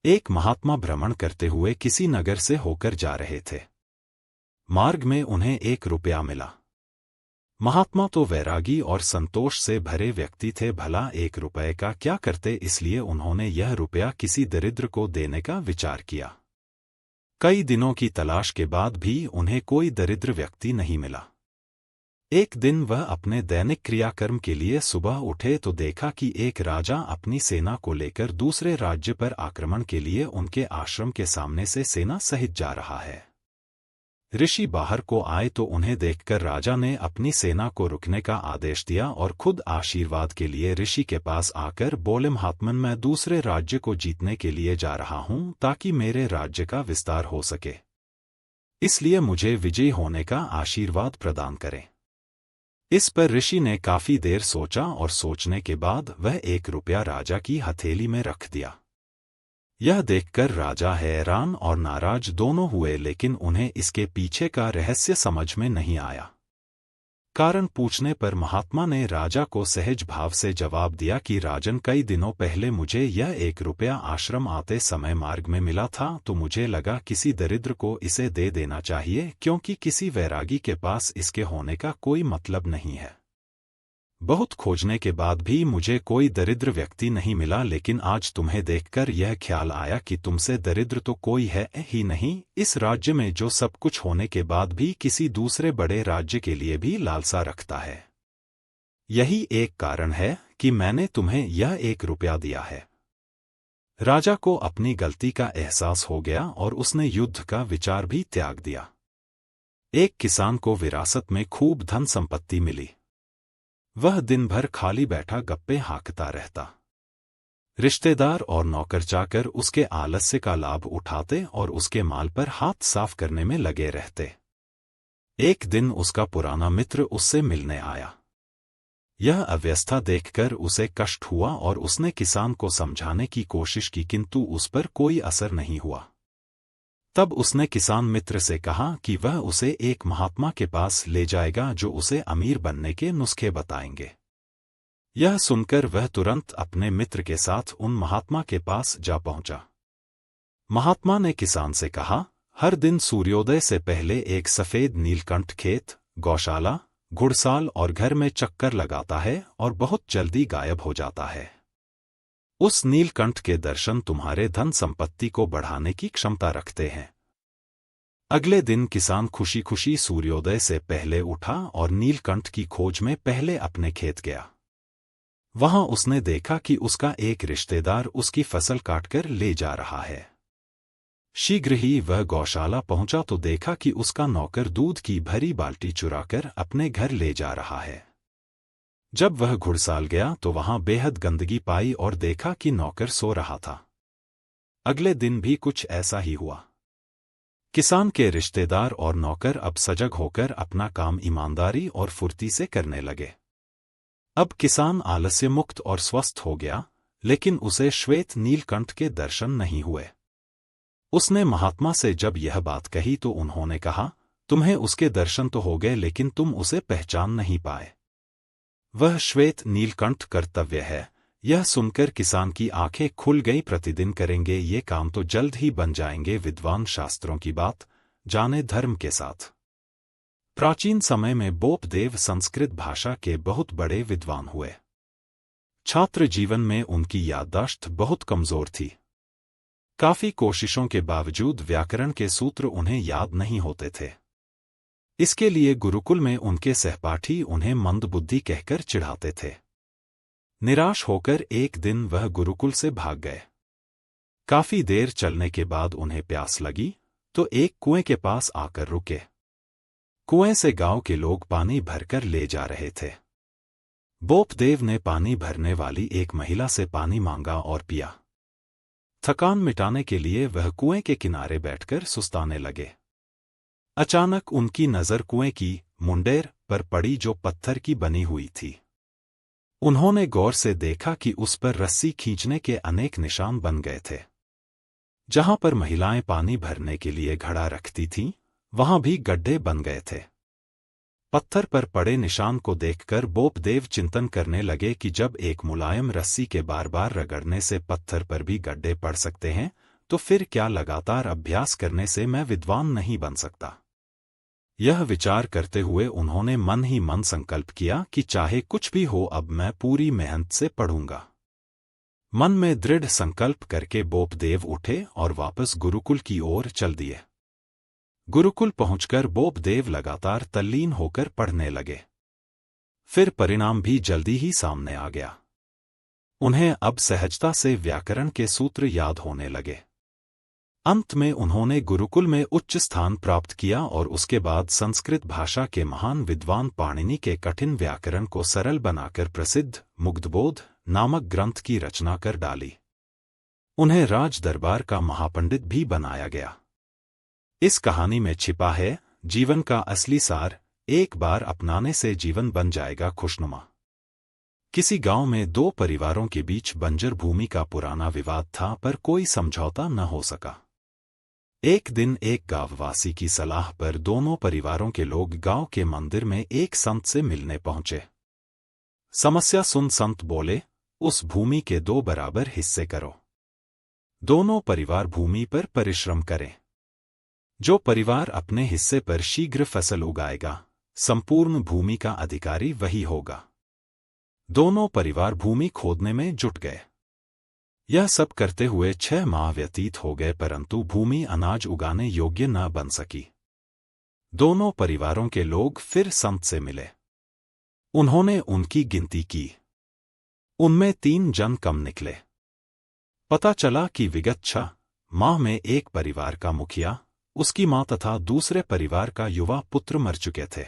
एक महात्मा भ्रमण करते हुए किसी नगर से होकर जा रहे थे। मार्ग में उन्हें 1 रुपया मिला। महात्मा तो वैरागी और संतोष से भरे व्यक्ति थे, भला 1 रुपये का क्या करते, इसलिए उन्होंने यह रुपया किसी दरिद्र को देने का विचार किया। कई दिनों की तलाश के बाद भी उन्हें कोई दरिद्र व्यक्ति नहीं मिला। एक दिन वह अपने दैनिक क्रियाकर्म के लिए सुबह उठे तो देखा कि एक राजा अपनी सेना को लेकर दूसरे राज्य पर आक्रमण के लिए उनके आश्रम के सामने से सेना सहित जा रहा है। ऋषि बाहर को आए तो उन्हें देखकर राजा ने अपनी सेना को रुकने का आदेश दिया और खुद आशीर्वाद के लिए ऋषि के पास आकर बोले, महात्मन, मैं दूसरे राज्य को जीतने के लिए जा रहा हूं ताकि मेरे राज्य का विस्तार हो सके, इसलिए मुझे विजयी होने का आशीर्वाद प्रदान करें। इस पर ऋषि ने काफी देर सोचा और सोचने के बाद वह 1 रुपया राजा की हथेली में रख दिया। यह देखकर राजा हैरान और नाराज दोनों हुए, लेकिन उन्हें इसके पीछे का रहस्य समझ में नहीं आया। कारण पूछने पर महात्मा ने राजा को सहज भाव से जवाब दिया कि राजन, कई दिनों पहले मुझे यह 1 रुपया आश्रम आते समय मार्ग में मिला था, तो मुझे लगा किसी दरिद्र को इसे दे देना चाहिए, क्योंकि किसी वैरागी के पास इसके होने का कोई मतलब नहीं है। बहुत खोजने के बाद भी मुझे कोई दरिद्र व्यक्ति नहीं मिला, लेकिन आज तुम्हें देखकर यह ख्याल आया कि तुमसे दरिद्र तो कोई है ही नहीं इस राज्य में, जो सब कुछ होने के बाद भी किसी दूसरे बड़े राज्य के लिए भी लालसा रखता है। यही एक कारण है कि मैंने तुम्हें यह 1 रुपया दिया है। राजा को अपनी गलती का एहसास हो गया और उसने युद्ध का विचार भी त्याग दिया। एक किसान को विरासत में खूब धन संपत्ति मिली। वह दिन भर खाली बैठा गप्पे हाँकता रहता। रिश्तेदार और नौकर चाकर उसके आलस्य का लाभ उठाते और उसके माल पर हाथ साफ करने में लगे रहते। एक दिन उसका पुराना मित्र उससे मिलने आया। यह अव्यवस्था देखकर उसे कष्ट हुआ और उसने किसान को समझाने की कोशिश की, किंतु उस पर कोई असर नहीं हुआ। तब उसने किसान मित्र से कहा कि वह उसे एक महात्मा के पास ले जाएगा जो उसे अमीर बनने के नुस्खे बताएंगे। यह सुनकर वह तुरंत अपने मित्र के साथ उन महात्मा के पास जा पहुंचा। महात्मा ने किसान से कहा, हर दिन सूर्योदय से पहले एक सफेद नीलकंठ खेत, गौशाला, घुड़साल और घर में चक्कर लगाता है और बहुत जल्दी गायब हो जाता है। उस नीलकंठ के दर्शन तुम्हारे धन संपत्ति को बढ़ाने की क्षमता रखते हैं। अगले दिन किसान खुशी खुशी सूर्योदय से पहले उठा और नीलकंठ की खोज में पहले अपने खेत गया। वहां उसने देखा कि उसका एक रिश्तेदार उसकी फसल काटकर ले जा रहा है। शीघ्र ही वह गौशाला पहुंचा तो देखा कि उसका नौकर दूध की भरी बाल्टी चुराकर अपने घर ले जा रहा है। जब वह घुड़साल गया तो वहां बेहद गंदगी पाई और देखा कि नौकर सो रहा था। अगले दिन भी कुछ ऐसा ही हुआ। किसान के रिश्तेदार और नौकर अब सजग होकर अपना काम ईमानदारी और फुर्ती से करने लगे। अब किसान आलस्य मुक्त और स्वस्थ हो गया, लेकिन उसे श्वेत नीलकंठ के दर्शन नहीं हुए। उसने महात्मा से जब यह बात कही तो उन्होंने कहा, तुम्हें उसके दर्शन तो हो गए, लेकिन तुम उसे पहचान नहीं पाए। वह श्वेत नीलकंठ कर्तव्य है। यह सुनकर किसान की आंखें खुल गई। प्रतिदिन करेंगे ये काम तो जल्द ही बन जाएंगे विद्वान। शास्त्रों की बात जाने धर्म के साथ। प्राचीन समय में बोपदेव संस्कृत भाषा के बहुत बड़े विद्वान हुए। छात्र जीवन में उनकी याददाश्त बहुत कमजोर थी। काफी कोशिशों के बावजूद व्याकरण के सूत्र उन्हें याद नहीं होते थे। इसके लिए गुरुकुल में उनके सहपाठी उन्हें मंदबुद्धि कहकर चिढ़ाते थे। निराश होकर एक दिन वह गुरुकुल से भाग गए। काफी देर चलने के बाद उन्हें प्यास लगी तो एक कुएं के पास आकर रुके। कुएं से गांव के लोग पानी भरकर ले जा रहे थे। बोपदेव ने पानी भरने वाली एक महिला से पानी मांगा और पिया। थकान मिटाने के लिए वह कुएं के किनारे बैठकर सुस्ताने लगे। अचानक उनकी नजर कुएं की मुंडेर पर पड़ी जो पत्थर की बनी हुई थी। उन्होंने गौर से देखा कि उस पर रस्सी खींचने के अनेक निशान बन गए थे। जहां पर महिलाएं पानी भरने के लिए घड़ा रखती थीं, वहां भी गड्ढे बन गए थे। पत्थर पर पड़े निशान को देखकर बोपदेव चिंतन करने लगे कि जब एक मुलायम रस्सी के बार बार रगड़ने से पत्थर पर भी गड्ढे पड़ सकते हैं, तो फिर क्या लगातार अभ्यास करने से मैं विद्वान नहीं बन सकता? यह विचार करते हुए उन्होंने मन ही मन संकल्प किया कि चाहे कुछ भी हो अब मैं पूरी मेहनत से पढ़ूंगा। मन में दृढ़ संकल्प करके बोपदेव उठे और वापस गुरुकुल की ओर चल दिए। गुरुकुल पहुंचकर बोपदेव लगातार तल्लीन होकर पढ़ने लगे। फिर परिणाम भी जल्दी ही सामने आ गया। उन्हें अब सहजता से व्याकरण के सूत्र याद होने लगे। अंत में उन्होंने गुरुकुल में उच्च स्थान प्राप्त किया और उसके बाद संस्कृत भाषा के महान विद्वान पाणिनि के कठिन व्याकरण को सरल बनाकर प्रसिद्ध मुग्धबोध नामक ग्रंथ की रचना कर डाली। उन्हें राज दरबार का महापंडित भी बनाया गया। इस कहानी में छिपा है जीवन का असली सार। एक बार अपनाने से जीवन बन जाएगा खुशनुमा। किसी गांव में दो परिवारों के बीच बंजर भूमि का पुराना विवाद था, पर कोई समझौता न हो सका। एक दिन एक गांववासी की सलाह पर दोनों परिवारों के लोग गांव के मंदिर में एक संत से मिलने पहुंचे। समस्या सुन संत बोले, उस भूमि के 2 बराबर हिस्से करो। दोनों परिवार भूमि पर परिश्रम करें। जो परिवार अपने हिस्से पर शीघ्र फसल उगाएगा, संपूर्ण भूमि का अधिकारी वही होगा। दोनों परिवार भूमि खोदने में जुट गए। यह सब करते हुए 6 माह व्यतीत हो गए, परंतु भूमि अनाज उगाने योग्य न बन सकी। दोनों परिवारों के लोग फिर संत से मिले। उन्होंने उनकी गिनती की। उनमें 3 जन कम निकले। पता चला कि विगत 6 माह में एक परिवार का मुखिया, उसकी मां तथा दूसरे परिवार का युवा पुत्र मर चुके थे।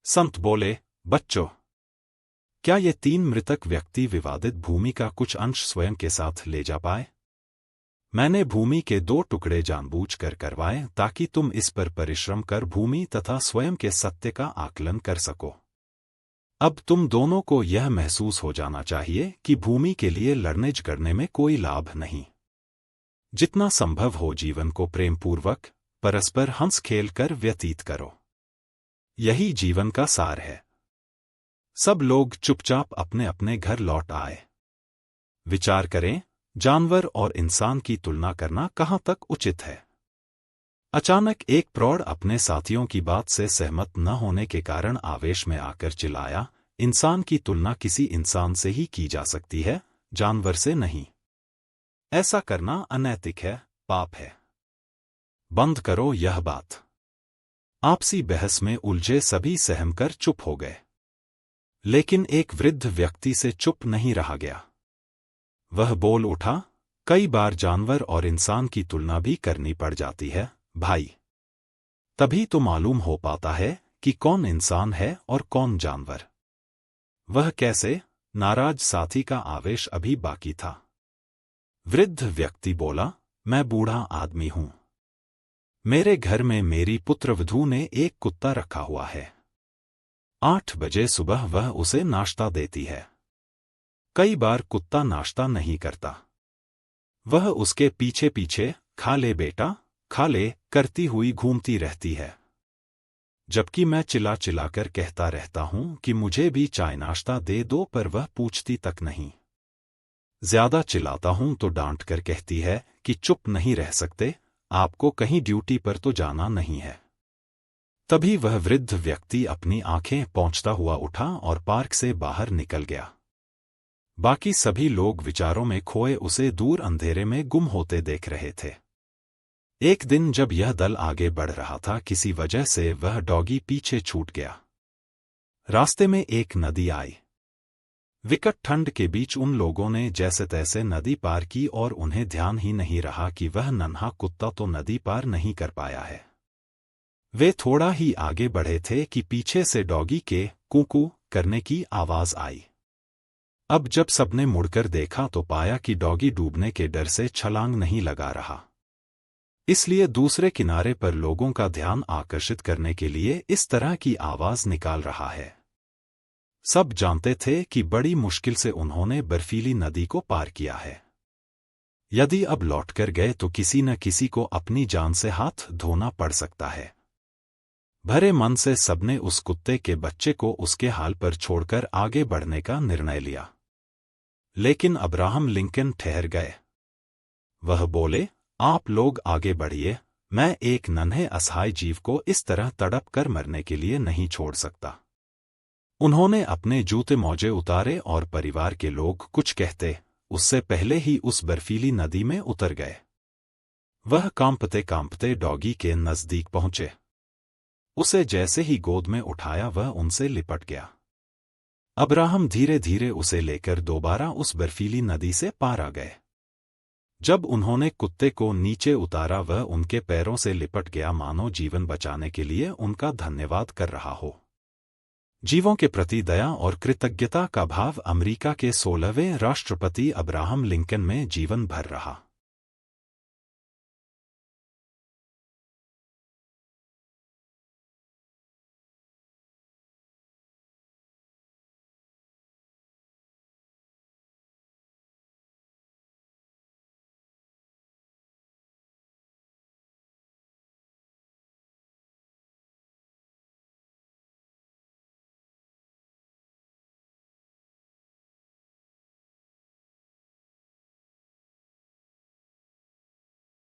संत बोले, बच्चों, क्या ये 3 मृतक व्यक्ति विवादित भूमि का कुछ अंश स्वयं के साथ ले जा पाए? मैंने भूमि के 2 टुकड़े जानबूझकर करवाए ताकि तुम इस पर परिश्रम कर भूमि तथा स्वयं के सत्य का आकलन कर सको। अब तुम दोनों को यह महसूस हो जाना चाहिए कि भूमि के लिए लड़ने झगड़ने में कोई लाभ नहीं। जितना संभव हो जीवन को प्रेमपूर्वक परस्पर हंस खेल कर व्यतीत करो। यही जीवन का सार है। सब लोग चुपचाप अपने अपने घर लौट आए। विचार करें, जानवर और इंसान की तुलना करना कहां तक उचित है? अचानक एक प्रौढ़ अपने साथियों की बात से सहमत न होने के कारण आवेश में आकर चिल्लाया, इंसान की तुलना किसी इंसान से ही की जा सकती है, जानवर से नहीं। ऐसा करना अनैतिक है, पाप है। बंद करो यह बात। आपसी बहस में उलझे सभी सहमकर चुप हो गए। लेकिन एक वृद्ध व्यक्ति से चुप नहीं रहा गया। वह बोल उठा, कई बार जानवर और इंसान की तुलना भी करनी पड़ जाती है भाई। तभी तो मालूम हो पाता है कि कौन इंसान है और कौन जानवर। वह कैसे? नाराज साथी का आवेश अभी बाकी था। वृद्ध व्यक्ति बोला, मैं बूढ़ा आदमी हूं। मेरे घर में मेरी पुत्रवधू ने एक कुत्ता रखा हुआ है। 8 बजे सुबह वह उसे नाश्ता देती है। कई बार कुत्ता नाश्ता नहीं करता। वह उसके पीछे पीछे खा ले बेटा, खा ले करती हुई घूमती रहती है। जबकि मैं चिल्ला चिल्लाकर कहता रहता हूं कि मुझे भी चाय नाश्ता दे दो, पर वह पूछती तक नहीं। ज्यादा चिल्लाता हूं तो डांट कर कहती है कि चुप नहीं रह सकते, आपको कहीं ड्यूटी पर तो जाना नहीं है। तभी वह वृद्ध व्यक्ति अपनी आंखें पोंछता हुआ उठा और पार्क से बाहर निकल गया। बाकी सभी लोग विचारों में खोए उसे दूर अंधेरे में गुम होते देख रहे थे। एक दिन जब यह दल आगे बढ़ रहा था, किसी वजह से वह डॉगी पीछे छूट गया। रास्ते में एक नदी आई। विकट ठंड के बीच उन लोगों ने जैसे तैसे नदी पार की और उन्हें ध्यान ही नहीं रहा कि वह नन्हा कुत्ता तो नदी पार नहीं कर पाया है। वे थोड़ा ही आगे बढ़े थे कि पीछे से डॉगी के कूकू करने की आवाज आई। अब जब सबने मुड़कर देखा तो पाया कि डॉगी डूबने के डर से छलांग नहीं लगा रहा। इसलिए दूसरे किनारे पर लोगों का ध्यान आकर्षित करने के लिए इस तरह की आवाज निकाल रहा है। सब जानते थे कि बड़ी मुश्किल से उन्होंने बर्फीली नदी को पार किया है। यदि अब लौटकर गए तो किसी न किसी को अपनी जान से हाथ धोना पड़ सकता है। भरे मन से सबने उस कुत्ते के बच्चे को उसके हाल पर छोड़कर आगे बढ़ने का निर्णय लिया। लेकिन अब्राहम लिंकन ठहर गए। वह बोले, आप लोग आगे बढ़िए, मैं एक नन्हे असहाय जीव को इस तरह तड़प कर मरने के लिए नहीं छोड़ सकता। उन्होंने अपने जूते मोजे उतारे और परिवार के लोग कुछ कहते उससे पहले ही उस बर्फीली नदी में उतर गए। वह कांपते कांपते डॉगी के नजदीक पहुंचे। उसे जैसे ही गोद में उठाया वह उनसे लिपट गया। अब्राहम धीरे धीरे उसे लेकर दोबारा उस बर्फीली नदी से पार आ गए। जब उन्होंने कुत्ते को नीचे उतारा वह उनके पैरों से लिपट गया, मानो जीवन बचाने के लिए उनका धन्यवाद कर रहा हो। जीवों के प्रति दया और कृतज्ञता का भाव अमेरिका के 16वें राष्ट्रपति अब्राहम लिंकन में जीवन भर रहा।